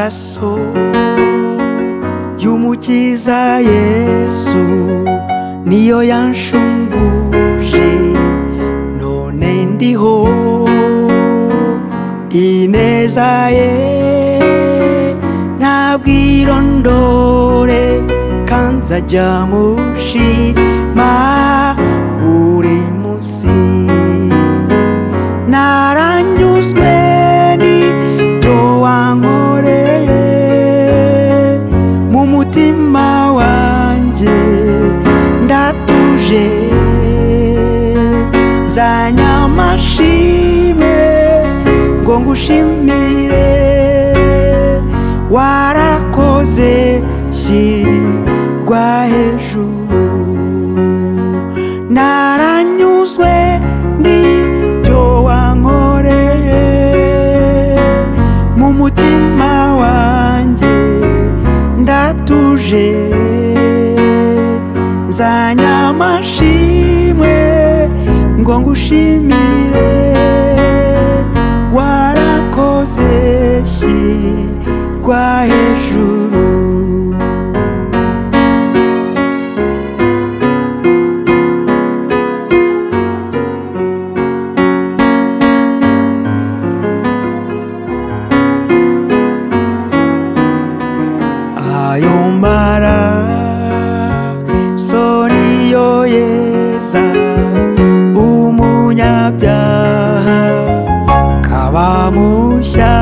amaraso y'umukiza Yesu niyo yanshunguje, none ndiho ineza ye ntabwirondore, kanzajya mushima buri munsi. Naranyuzwe n'ibyo wankoreye, mu mutima wanjye ndatuje, nzanye amashimwe ngo ngushimire. Warakoze shyirwa hejuru, naranyuzwe n'ibyo wankoreye, mu mutima wanjye ndatuje, nzanye amashimwe ngo ngushimire. Warakoze shyirwa hejuru. Ayo maraso niyo yeza umunyabyaha kaba mushya.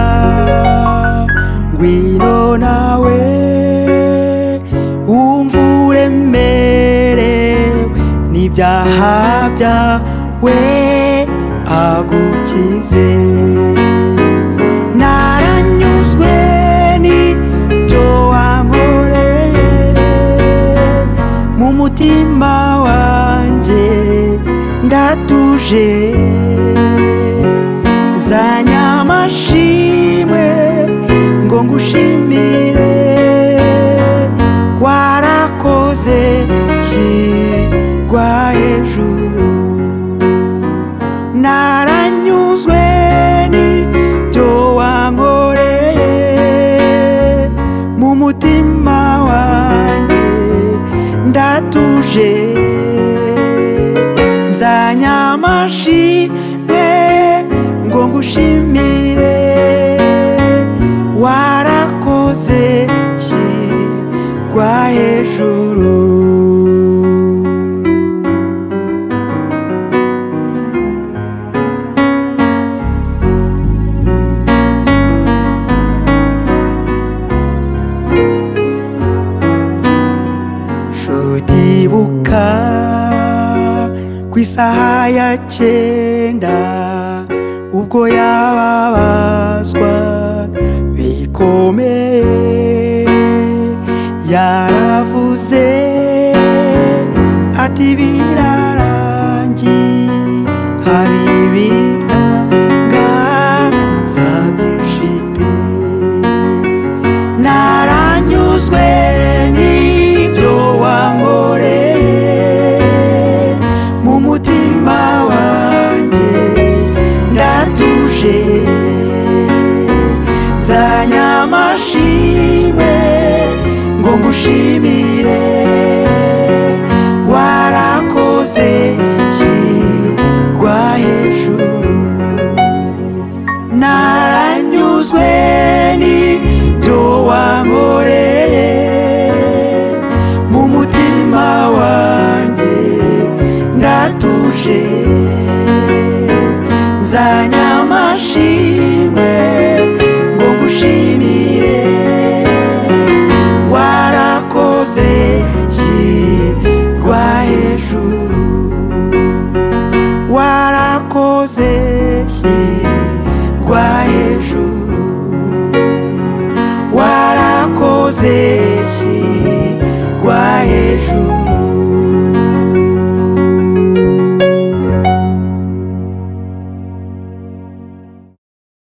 Ngwino nawe wumva uremerewe n'ibyaha byawe agukize. Naranyuzwe n'ibyo wankoreye, mu mutima wanjye ndatuje, nzanye amashimwe ngo ngushimire. Warakoze shyirwa hejuru, naranyuzwe n'ibyo wankoreye, mu mutima wanjye ndatuje, nzanye amashimwe ngo ngushimire. Warakoze shyirwa hejuru. Shutibuka ku isaha ya 9 ubwo yababazwa bikomeye, yaravuze ati birarangiye, hari ibitangaza byinshi pe. Naranyuzwe n'ibyo wankoreye, mu mutima wanjye ndatuje, nzanye amashimwe ngo ngushimire.